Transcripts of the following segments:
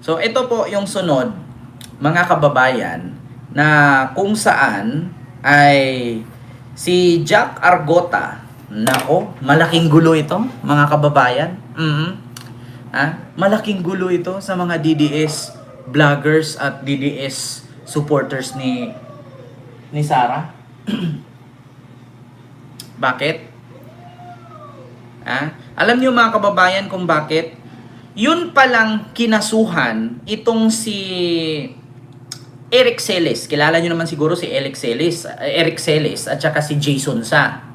So ito po yung sunod, mga kababayan, na kung saan ay si Jack Argota, nako, malaking gulo ito, mga kababayan. Malaking gulo ito sa mga DDS vloggers at DDS supporters ni Sara. Bakit? Alam niyo mga kababayan kung bakit? Yun palang kinasuhan itong si Eric Celis. Kilala niyo naman siguro si Eric Celis at saka si Jason Sa.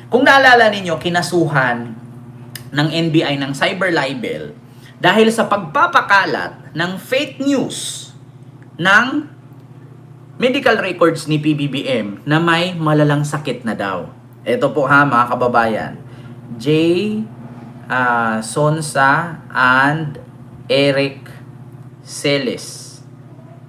Kung naalala ninyo, kinasuhan ng NBI ng cyber libel dahil sa pagpapakalat ng fake news ng medical records ni PBBM na may malalang sakit na daw. Ito po ha mga kababayan. Sonsa and Eric Celis,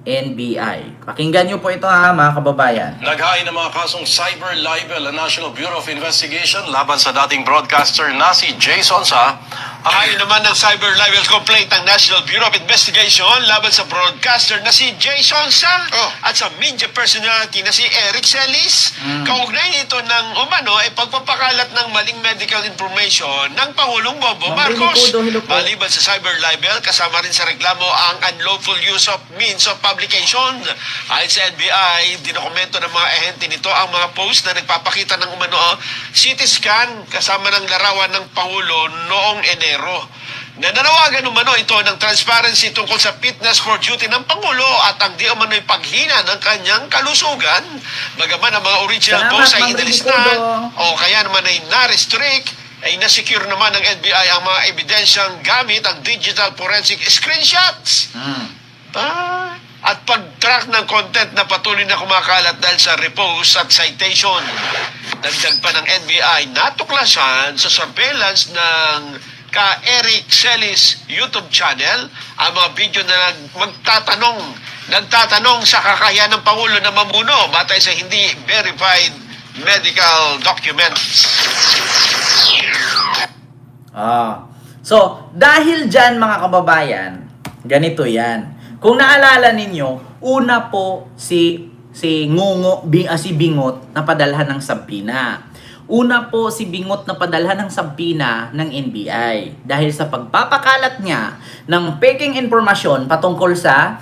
NBI. Pakinggan nyo po ito ha mga kababayan. Naghain ng mga kasong cyber libel ang National Bureau of Investigation laban sa dating broadcaster na si Jason Sa. Ayon naman ng cyber libel complaint ng National Bureau of Investigation laban sa broadcaster na si Jason Sa at sa media personality na si Eric Celis. Kaugnay nito ng umano ay pagpapakalat ng maling medical information ng Pangulong Bongbong Marcos. Maliban sa cyber libel, kasama rin sa reklamo ang unlawful use of means of publication. Ayon sa NBI, dinokumento ng mga ahente nito ang mga post na nagpapakita ng umano CT scan kasama ng larawan ng Pangulo noong Enero. Nananawagan umano ito ng transparency tungkol sa fitness for duty ng Pangulo at ang di umano'y paghina ng kanyang kalusugan. Bagaman ang mga original posts ay inalis na o kaya naman ay na-restrict, ay na-secure naman ng NBI ang mga ebidensyang gamit ang digital forensic screenshots. At pag-track ng content na patuloy na kumakalat dahil sa repost at citation. Dagdag pa ng NBI, natuklasan sa surveillance ng Eric Celis YouTube channel ang mga video na nagtatanong sa kakayahan ng Pangulo na mamuno batay sa hindi verified medical documents. So, dahil dyan mga kababayan, ganito yan. Kung naalala ninyo, una po si Bingot na padalhan ng sampina. Una po si Bingot na padalhan ng sampina ng NBI dahil sa pagpapakalat niya ng peking impormasyon patungkol sa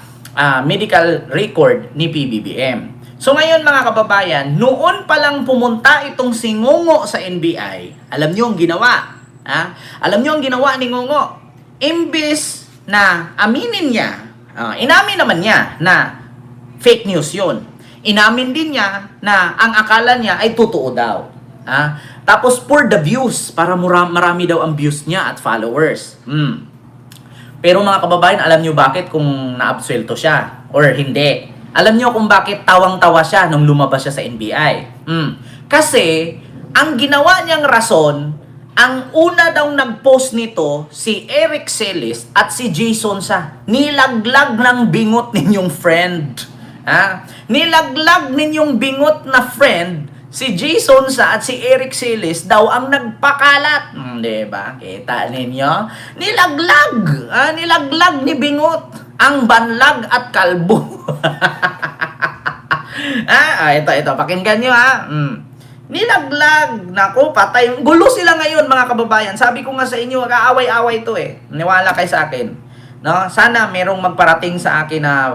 medical record ni PBBM. So ngayon mga kababayan, noon pa lang pumunta itong si Ngungo sa NBI. Alam niyo ang ginawa? Alam niyo ang ginawa ni Ngungo? Imbis na aminin niya, inamin naman niya na fake news yun. Inamin din niya na ang akala niya ay totoo daw. Tapos for the views, para marami daw ang views niya at followers. Pero mga kababayan, alam niyo bakit kung naabsuelto siya or hindi? Alam niyo kung bakit tawang-tawa siya nung lumabas siya sa NBI? Kasi ang ginawa niyang rason, ang una daw nag-post nito si Eric Celis at si Jason Sa. Nilaglag ng bingot ninyong friend. Nilaglag ninyong bingot na friend, si Jason Sa at si Eric Celis daw ang nagpakalat. Diba? Kita ninyo? Nilaglag ni bingot ang banlag at kalbo. Ito, pakinggan nyo Nilaglag. Naku, patay. Gulo sila ngayon mga kababayan. Sabi ko nga sa inyo, kaaway-away to Niwala kayo sa akin. No? Sana merong magparating sa akin na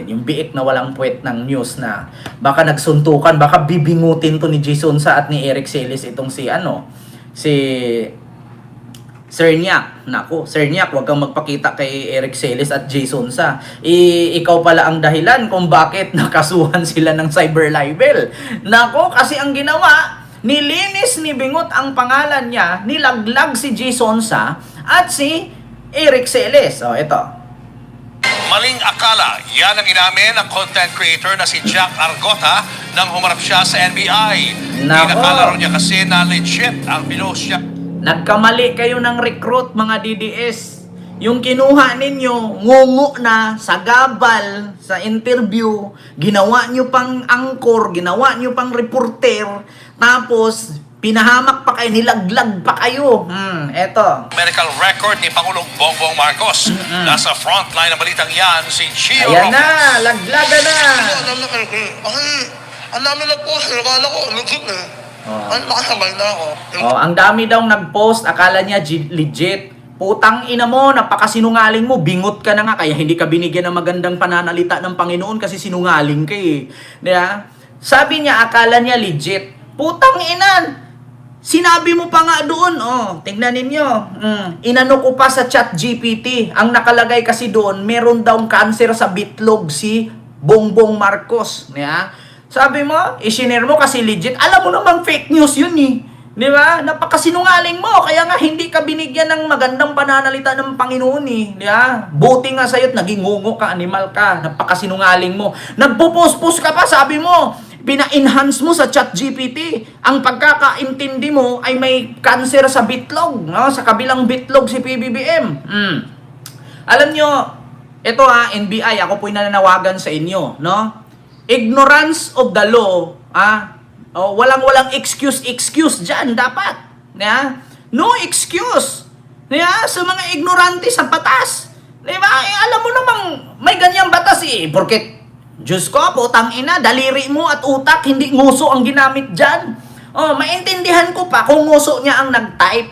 yung biik na walang puwet ng news na baka nagsuntukan, baka bibingutin to ni Jason Sa at ni Eric Celis itong si Serniak. Naku, Serniak, huwag kang magpakita kay Eric Celis at Jason Sa. Ikaw pala ang dahilan kung bakit nakasuhan sila ng cyber libel. Naku, kasi ang ginawa, nilinis ni Bingot ang pangalan niya, nilaglag si Jason Sa at si Eric Celis. Ito. Maling akala, yan ang inamin ng content creator na si Jack Argota nang humarap siya sa NBI. Inakalaro niya kasi na legit ang pinost siya. Nagkamali kayo ng recruit mga DDS. Yung kinuha ninyo, ngungo na, sagabal, sa interview, ginawa nyo pang angkor, ginawa nyo pang reporter, tapos Pinahamak pa kayo, nilaglag pa kayo. Eto. Medical record ni Pangulong Bongbong Marcos. Nasa frontline ng balitang yan, si Gio Ayan Robles. na, laglagan na. Alam na kayo, ang dami na po, akala ko, legit eh. Ang nakasabay na ako. Oh, ang dami daw nag-post, akala niya legit. Putang ina mo, napakasinungaling mo, bingot ka na nga, kaya hindi ka binigyan ng magandang pananalita ng Panginoon kasi sinungaling ka eh. Diba? Sabi niya, akala niya legit. Putang ina! Sinabi mo pa nga doon, tingnan ninyo. Inano ko pa sa ChatGPT. Ang nakalagay kasi doon, meron daw cancer sa bitlog si Bongbong Marcos. Yeah? Sabi mo, isinare mo kasi legit. Alam mo namang fake news yun eh. Di ba? Napakasinungaling mo. Kaya nga hindi ka binigyan ng magandang pananalita ng Panginoon eh. Di ba? Buti nga sa'yo't naging ngungo ka, animal ka. Napakasinungaling mo. Nagpo-post-post ka pa, sabi mo. Pina-enhance mo sa ChatGPT. Ang pagkakaintindi mo ay may cancer sa bitlog, no? Sa kabilang bitlog si PBBM. Alam nyo, ito NBI, ako po'y nananawagan sa inyo, no? Ignorance of the law, walang excuse dyan, dapat. No excuse. Sa mga ignorante sa batas. Diba? Alam mo namang may ganyang batas eh. Porket Diyos ko, putang ina, daliri mo at utak, hindi nguso ang ginamit dyan. Maintindihan ko pa kung nguso niya ang nag-type.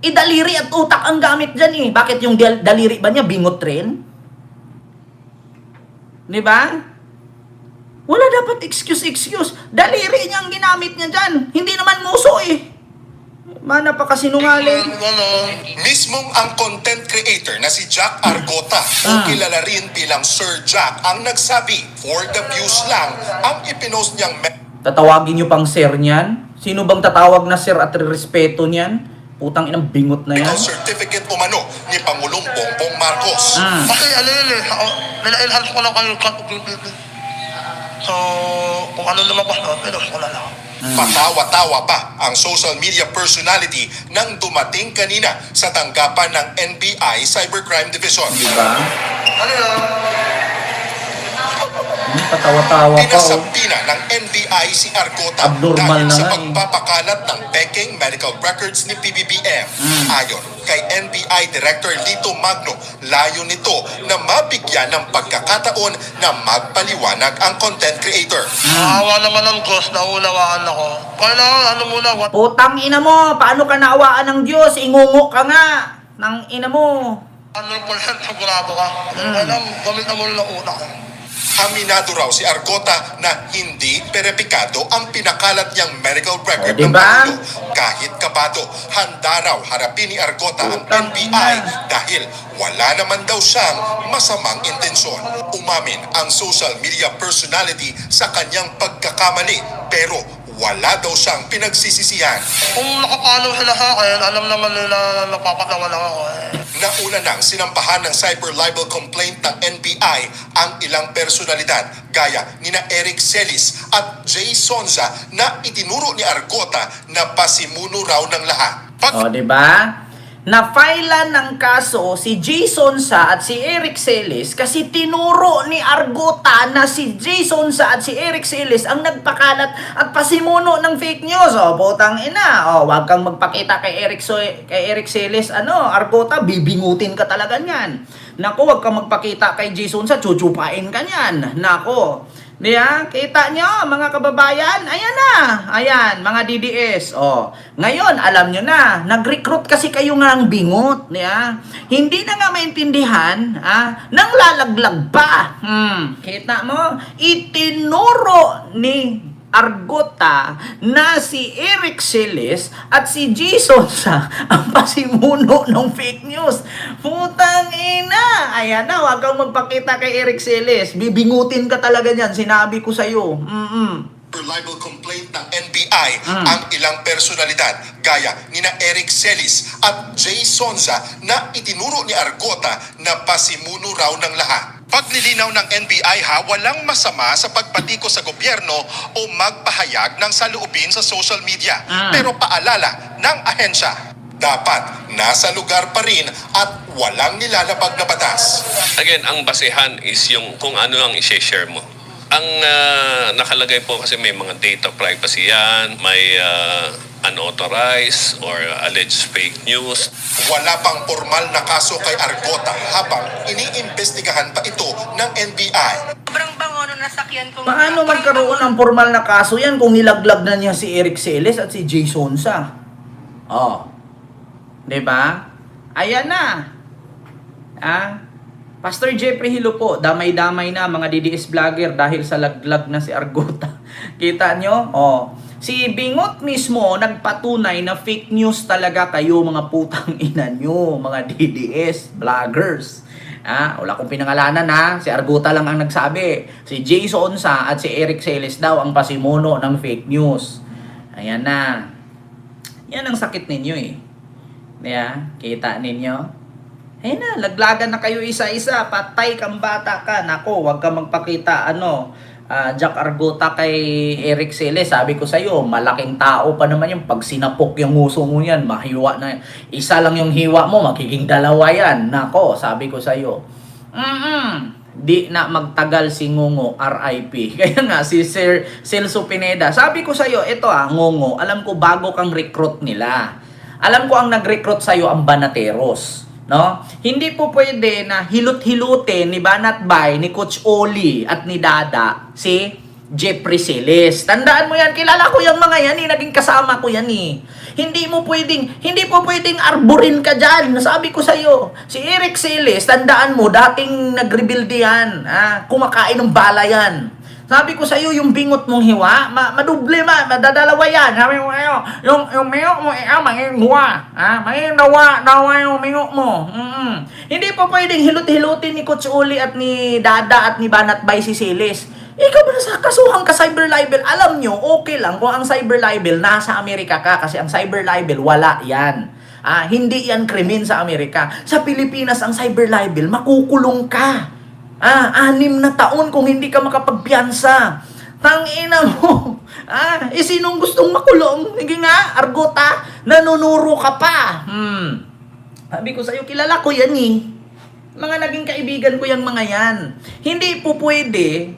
Daliri at utak ang gamit dyan eh. Bakit yung daliri ba niya bingot rin? Diba? Wala dapat excuse. Daliri niya ang ginamit niya dyan. Hindi naman nguso eh. Napakasinungaling. Mismong ang content creator na si Jack Argota o kilala rin bilang Sir Jack ang nagsabi for the views lang ang ipinost niyang Tatawagin niyo pang sir niyan? Sino bang tatawag na sir at respeto niyan? Putang inang bingot na yan. medical certificate umano ni Pangulong Bongbong Marcos. Kasi ano yun eh, nila-enhance ko lang kayo So, kung ano lumabas na, pero ko na lang. Patawa-tawa pa ang social media personality nang dumating kanina sa tanggapan ng NBI Cybercrime Division. Diba? Ano yun? Patawa-tawa pa Pinasabi na ng NBI si Argota Abnormal dahil na sa nga eh. pagpapakalat ng peking medical records ni PBBM. Ayon kay NBI Director Lito Magno, layo nito na mabigyan ng pagkakataon na magpaliwanag ang content creator. Maawa naman ng Diyos, naunawaan ako. Kailangan ano muna, Putang ina mo, paano ka naawaan ng Diyos? Ingungo ka nga ng ina mo. 100% sigurado ka. Kailangan gamit na muna ng utak. Aminado raw si Argota na hindi perepikado ang pinakalat niyang medical record O, diba? ng Pangulo. Kahit kabado, handa raw harapin ni Argota ang Putang NBI ina. dahil wala naman daw siyang masamang intensyon. Umamin ang social media personality sa kanyang pagkakamali pero wala daw siyang pinagsisisihan. Kung nakapalo sila sa akin, alam naman nila na napapatawa lang ako eh. Nauna nang sinampahan ng cyber libel complaint ng NBI ang ilang personalidad gaya nina Eric Celis at Jay Sonza na itinuro ni Argota na pasimuno raw ng lahat. O, diba? Na-filean ng kaso si Jason Sa at si Eric Celis kasi tinuro ni Argota na si Jason Sa at si Eric Celis ang nagpakalat at pasimuno ng fake news. O, putang ina. O, wag kang magpakita kay Eric Celis. Argota, bibingutin ka talaga niyan. Nako, wag kang magpakita kay Jason Sa, chuchupain ka niyan. Nako. Diya, kita nyo mga kababayan, ayan na, ayan, mga DDS, ngayon, alam nyo na, nag-recruit kasi kayo nga ang bingot, diya, hindi na nga maintindihan, nang lalaglag pa, kita mo, itinuro ni Argota na si Eric Celis at si Jason Sa ang pasimuno ng fake news. Putang ina! Ayan na, wag kang magpakita kay Eric Celis. Bibingutin ka talaga niyan, sinabi ko sa'yo. Libel complaint ng NBI ang ilang personalidad gaya nina Eric Celis at Jay Sonza na itinuro ni Argota na pasimuno raw ng lahat. Paglilinaw ng NBI walang masama sa pagpatiko sa gobyerno o magpahayag ng saloobin sa social media. Pero paalala ng ahensya, dapat nasa lugar pa rin at walang nilalabag na batas. Again, ang basehan is yung kung ano ang i-share mo. Ang nakalagay po kasi may mga data privacy yan, may unauthorized or alleged fake news. Wala pang formal na kaso kay Argota habang iniimbestigahan pa ito ng NBI. Sobrang bango nung nasakyan ko. Paano magkaroon ng formal na kaso yan kung nilaglag na niya si Eric Celes at si Jay Sonsa? Oh. 'Di ba? Ayan na. Pastor Jeffrey Hilo po, damay-damay na mga DDS vlogger dahil sa laglag na si Argota. Kita nyo? Oh. Si Bingot mismo nagpatunay na fake news talaga kayo mga putang ina nyo, mga DDS vloggers. Wala kong pinangalanan ha. Si Argota lang ang nagsabi. Si Jay Sonsa at si Eric Celes daw ang pasimuno ng fake news. Ayan na. Yan ang sakit ninyo eh. Kita ninyo? Ayun na, laglagan na kayo isa-isa. Patay kang bata ka. Nako, wag ka magpakita Jack Argota kay Eric Celes. Sabi ko sa'yo, malaking tao pa naman yung pag sinapok yung nguso mo yan, mahiwa na. Isa lang yung hiwa mo, magiging dalawa yan. Nako, sabi ko sa'yo. Di na magtagal si Ngungo, RIP. Kaya nga, si Sir Celso Pineda. Sabi ko sa'yo, ito Ngungo, alam ko bago kang recruit nila. Alam ko ang nag-recruit sa'yo ang Banateros. No? Hindi po pwede na hilot-hilutin ni Banat Bay, ni Coach Oli at ni Dada si Jeffrey Celes. Tandaan mo yan, kilala ko yung mga yan, naging kasama ko yan Hindi po pwedeng arborin ka dyan. Nasabi ko sa'yo, si Eric Celes, tandaan mo, dating nag-rebuild yan. Kumakain ng bala yan. Sabi ko sa'yo, yung bingot mong hiwa, maduble madadalawa yan. Sabi ko sa'yo, yung mingot mo, maging huwa. Maging dawa yung mingot mo. Hindi pa pwedeng hilot-hilutin ni Coach Uli at ni Dada at ni Banat Bay si Celes. Ikaw ba sa kasuhan ka cyber libel? Alam nyo, okay lang kung ang cyber libel nasa Amerika ka kasi ang cyber libel, wala yan. Hindi yan krimen sa Amerika. Sa Pilipinas, ang cyber libel, makukulong ka. 6 na taon kung hindi ka makapagpiyansa. Tangina mo. Sinong gustong makulong? Sige nga, Argota, nanunuro ka pa. Sabi ko sa'yo, kilala ko yan Mga naging kaibigan ko yung mga yan. Hindi po pwede,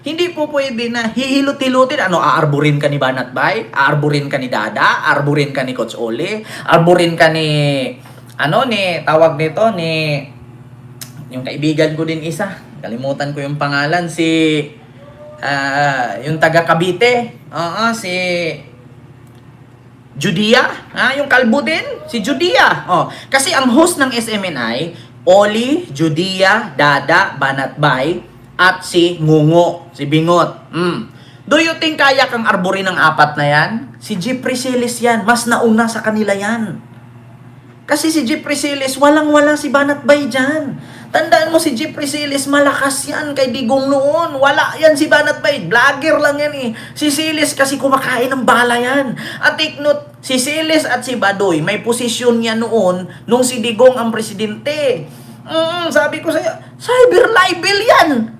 hindi po pwede na hihilot-hilutin. Aarborin ka ni Banat Bay? Aarborin ka ni Dada? Aarborin ka ni Coach Ole? Aarborin ka ni, tawag nito, yung kaibigan ko din isa, kalimutan ko yung pangalan, yung taga Cavite, si Judia, yung kalbo din, si Judia. Kasi ang host ng SMNI, Oli, Judia, Dada, Banat Bay, at si Ngungo, si Bingot. Do you think kaya kang arborin ng 4 na yan? Si Jeffrey Celes yan, mas nauna sa kanila yan. Kasi si Jeffrey Celes, walang-wala si Banat Bay dyan. Tandaan mo si Jeffrey Celes, malakas yan kay Digong noon. Wala yan si Banat Bay. Vlogger lang yan Si Celes kasi kumakain ng bala yan. At take note, si Celes at si Badoy, may posisyon niya noon nung si Digong ang presidente. Sabi ko sa'yo, cyber libel yan.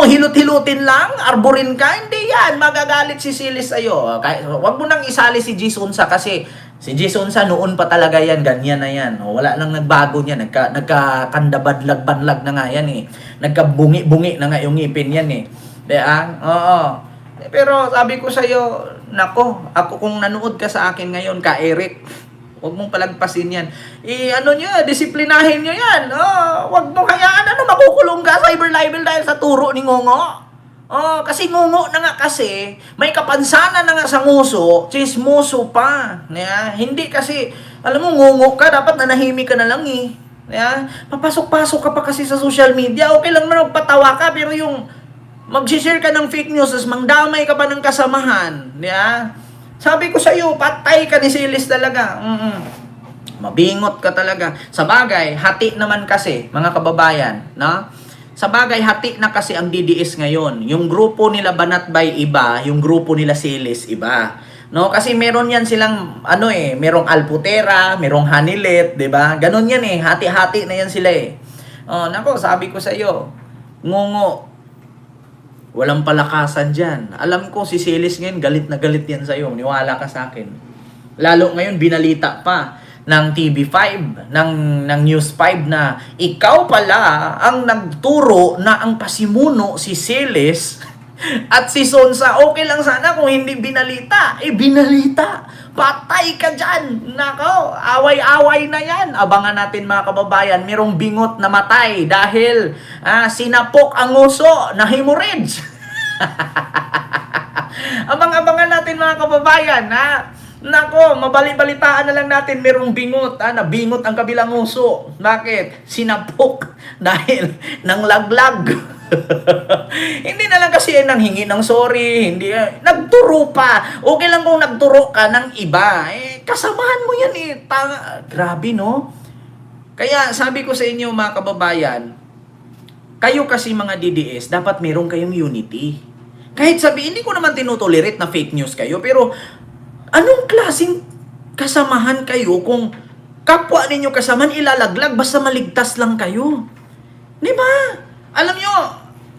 Hilot-hilutin lang? Arborin ka? Hindi yan. Magagalit si Celes sa'yo. Huwag mo nang isali si Jay Sonsa kasi si Jay Sonsa noon pa talaga yan. Ganyan na yan. Wala nang nagbago niya. Nagkakandabadlag-banlag na nga yan Nagkabungi-bungi na nga yung ngipin yan Oo. Pero sabi ko sa'yo, nako, ako kung nanood ka sa akin ngayon, ka Eric, huwag mong palagpasin yan. Disiplinahin nyo yan. Huwag mo hayaan, makukulong ka cyber libel dahil sa turo ni Ngongo. Kasi Ngongo na nga kasi, may kapansanan na nga sa nguso, chismoso pa. Hindi kasi, alam mo, Ngongo ka, dapat nanahimik ka na lang Papasok-pasok ka pa kasi sa social media. Okay lang naman magpatawa ka, pero yung mag-share ka ng fake news, as mangdamay ka pa ng kasamahan. Sabi ko sa'yo, patay ka ni Celes talaga. Mabingot ka talaga. Sa bagay, hati naman kasi, mga kababayan, Sa bagay, hati na kasi ang DDS ngayon. Yung grupo nila Banat Bay iba, yung grupo nila Celes iba. Kasi meron yan silang, merong Alputera, merong Hanilet, 'di ba? Ganon yan hati-hati na yan sila Nako, sabi ko sa'yo, Ngungo, walang palakasan dyan. Alam ko si Celes ngayon, galit na galit yan sa'yo. Niwala ka sa akin. Lalo ngayon, binalita pa ng TV5, ng News 5 na ikaw pala ang nagturo na ang pasimuno si Celes At si Sonsa, okay lang sana kung hindi binalita. Binalita. Patay ka dyan. Nako, away-away na yan. Abangan natin mga kababayan, merong bingot na matay dahil sinapok ang uso na hemorrhage. Abang-abangan natin mga kababayan, Nako, mabali-balitaan na lang natin merong bingot, nabingot ang kabilang uso. Bakit? Sinapok dahil nang laglag. Hindi na lang kasi nanghingi ng sorry, hindi nagturo pa. Okay lang kung nagturo ka ng iba. Kasamahan mo yan grabe, no? Kaya sabi ko sa inyo mga kababayan, kayo kasi mga DDS, dapat meron kayong unity. Kahit sabihin, hindi ko naman tinutolerate na fake news kayo, pero anong klaseng kasamahan kayo kung kapwa ninyo kasamahan ilalaglag basta maligtas lang kayo? Di ba? Alam nyo,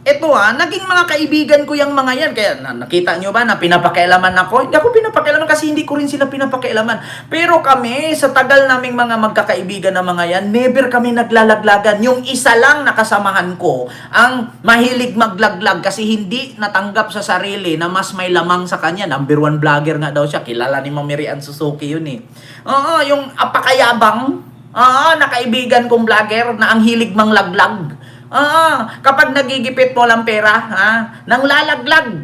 eto naging mga kaibigan ko yung mga yan. Kaya nakita nyo ba na pinapakialaman ako? Hindi ako pinapakialaman kasi hindi ko rin sila pinapakialaman. Pero kami, sa tagal naming mga magkakaibigan na mga yan, never kami naglalaglagan. Yung isa lang nakasamahan ko, ang mahilig maglaglag kasi hindi natanggap sa sarili na mas may lamang sa kanya. Number 1 vlogger nga daw siya. Kilala ni Mami Rian Suzuki yun Oo, yung apakayabang, na kaibigan kong vlogger na ang hilig manglaglag. Kapag nagigipit mo lang pera, nang lalaglag.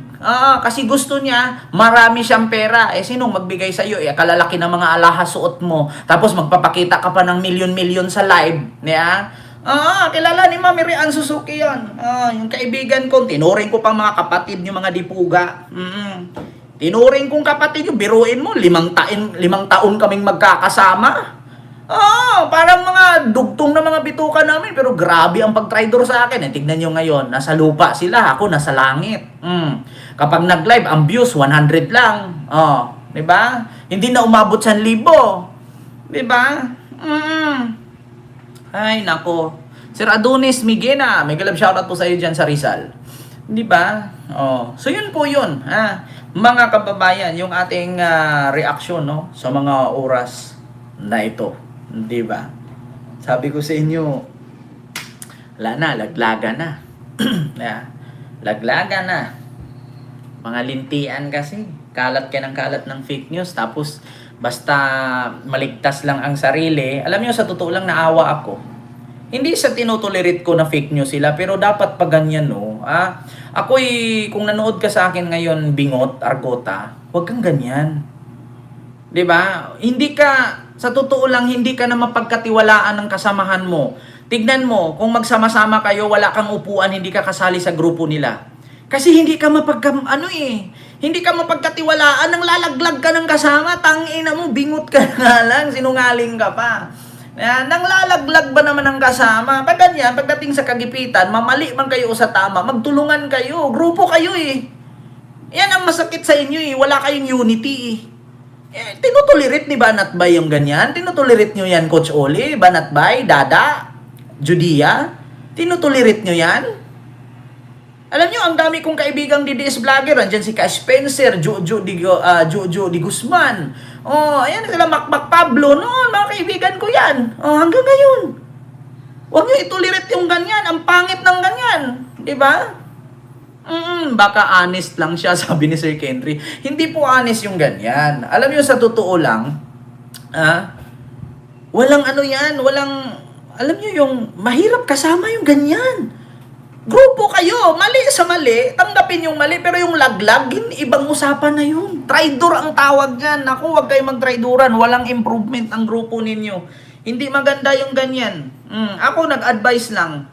Kasi gusto niya, marami siyang pera. Sinong magbigay sa iyo? Kalalaki ng mga alahas suot mo. Tapos magpapakita ka pa ng milyon-milyon sa live. Kilala ni Mami Rian Suzuki yan. Yung kaibigan ko, tinuring ko pang mga kapatid yung mga dipuga. Tinuring kong kapatid yung biruin mo, 5 taon kaming magkakasama. Parang mga dugtong na mga bituka namin, pero grabe ang pag-tridor sa akin. Tignan nyo ngayon, nasa lupa sila, ako nasa langit. Kapag nag-live, ang views 100 lang. Di ba? Hindi na umabot 1,000. Di ba? Ay, nako. Sir Adonis Migena, may galab shoutout po sa iyo dyan sa Rizal. Di ba? So yun po yun. Mga kababayan, yung ating reaksyon sa mga oras na ito. Di ba? Sabi ko sa inyo, wala na, laglaga na. Laglaga na. Mga lintian kasi. Kalat ka ng kalat ng fake news. Tapos, basta maligtas lang ang sarili. Alam nyo, sa totoo lang, naawa ako. Hindi sa tinutolerate ko na fake news sila, pero dapat pa ganyan, no? Ako'y, kung nanood ka sa akin ngayon, Bingot, Argota, huwag kang ganyan. 'Di ba? Hindi ka, sa totoo lang, hindi ka na mapagkatiwalaan ng kasamahan mo. Tignan mo, kung magsama-sama kayo, wala kang upuan, hindi ka kasali sa grupo nila. Kasi hindi ka hindi ka mapagkatiwalaan, nang lalaglag ka ng kasama, tangina mo, bingot ka na lang, sinungaling ka pa. Nang lalaglag ba naman ang kasama? Pag ganyan, pagdating sa kagipitan, mamali man kayo sa tama, magtulungan kayo, grupo kayo Yan ang masakit sa inyo wala kayong unity tinutolerate ni Banatbay yung ganyan? Tinutolerate nyo yan, Coach Oli? Banatbay? Dada? Judia? Tinutolerate nyo yan? Alam nyo, ang dami kong kaibigang DDS vlogger. Andyan si Ka Spencer, Jojo Di Guzman. Ayan sila, Makmak Pablo. Noon, mga kaibigan ko yan. Hanggang ngayon. Huwag nyo itolerate yung ganyan. Ang pangit ng ganyan. Diba? Baka honest lang siya, sabi ni Sir Kendry. Hindi po honest yung ganyan. Alam niyo, sa totoo lang, walang alam niyo yung mahirap kasama yung ganyan. Grupo kayo, mali sa mali, tanggapin yung mali, pero yung laglag, ibang usapan na yun. Traidor ang tawag dyan. Naku, wag kayo magtraidoran, walang improvement ang grupo ninyo. Hindi maganda yung ganyan. Ako nag-advise lang.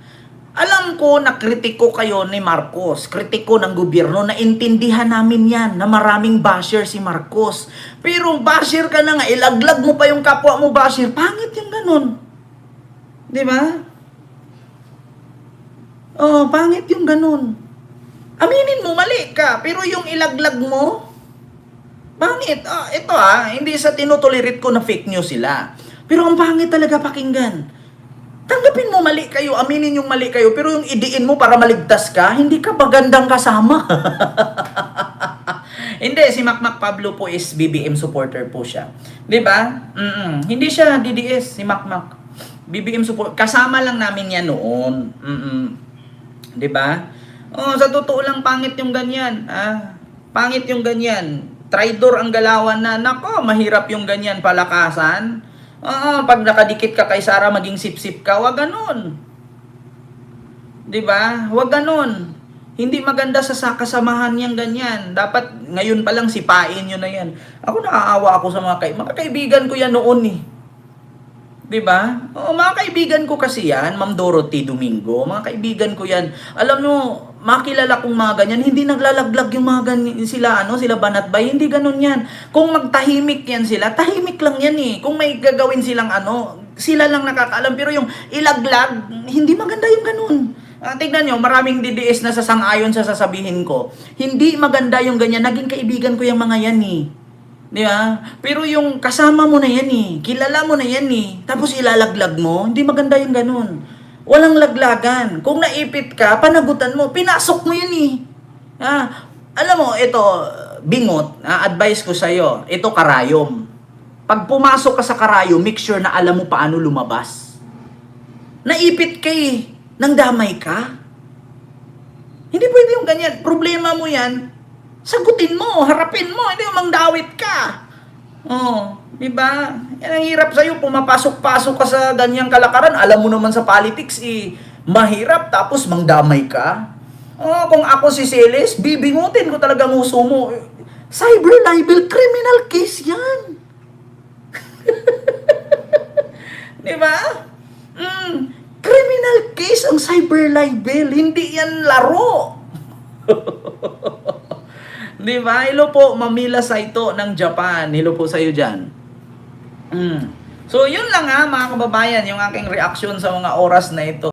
Alam ko na kritiko kayo ni Marcos, kritiko ng gobyerno, naintindihan namin yan, na maraming basher si Marcos. Pero basher ka na nga, ilaglag mo pa yung kapwa mo basher, pangit yung ganun. Di ba? Pangit yung ganun. Aminin mo, mali ka, pero yung ilaglag mo, pangit. Ito hindi sa tinutolerate ko na fake news sila. Pero ang pangit talaga pakinggan. Tanggapin mo mali kayo, aminin yung mali kayo, pero yung idiin mo para maligtas ka, hindi ka magandang kasama. Hindi, si Makmak Pablo po is BBM supporter po siya. 'Di ba? Hindi siya DDS, si Makmak. BBM support, kasama lang namin yan noon. 'Di ba? Oh, sa totoo lang, pangit yung ganyan. Pangit yung ganyan. Traidor ang galawan na. Nako, mahirap yung ganyan palakasan. Pag nakadikit ka kay Sara, maging sip-sip ka. Wag ganun. Diba? Wag ganun. Hindi maganda sa kasamahan niyang ganyan. Dapat ngayon pa lang sipain nyo na yan. Ako naaawa ako sa mga kaibigan ko yan noon eh. Diba? Oo, mga kaibigan ko kasi yan, Ma'am Dorothy Domingo, mga kaibigan ko yan. Alam nyo, makilala kong mga ganyan, hindi naglalaglag yung mga ganyan, sila Banatbay, hindi ganun yan. Kung magtahimik yan sila, tahimik lang yan eh. Kung may gagawin silang sila lang nakakaalam. Pero yung ilaglag, hindi maganda yung ganun. Tignan nyo, maraming DDS na sasang-ayon sa sasabihin ko. Hindi maganda yung ganyan. Naging kaibigan ko yung mga yan eh. Di ba? Pero yung kasama mo na yan eh. Kilala mo na yan eh. Tapos ilalaglag mo. Hindi maganda yung ganun. Walang laglagan. Kung naipit ka, panagutan mo. Pinasok mo yan eh. Alam mo, ito, bingot, advice ko sa'yo. Ito, karayom. Pag pumasok ka sa karayom, make sure na alam mo paano lumabas. Naipit ka eh. Nang damay ka? Hindi pwede yung ganyan. Problema mo yan. Sagutin mo, harapin mo, hindi yung mangdawit ka. Di ba? Yan ang hirap sa'yo, pumapasok-pasok ka sa ganyang kalakaran. Alam mo naman sa politics, mahirap, tapos mangdamay ka. Kung ako si Celis, bibingutin ko talaga ang uso mo. Cyber libel, criminal case yan. Di ba? Criminal case ang cyber libel, hindi yan laro. Di ba? Hello po, Mamila Saito ng Japan. Hello po sa iyo dyan. So, yun lang mga kababayan, yung aking reaksyon sa mga oras na ito.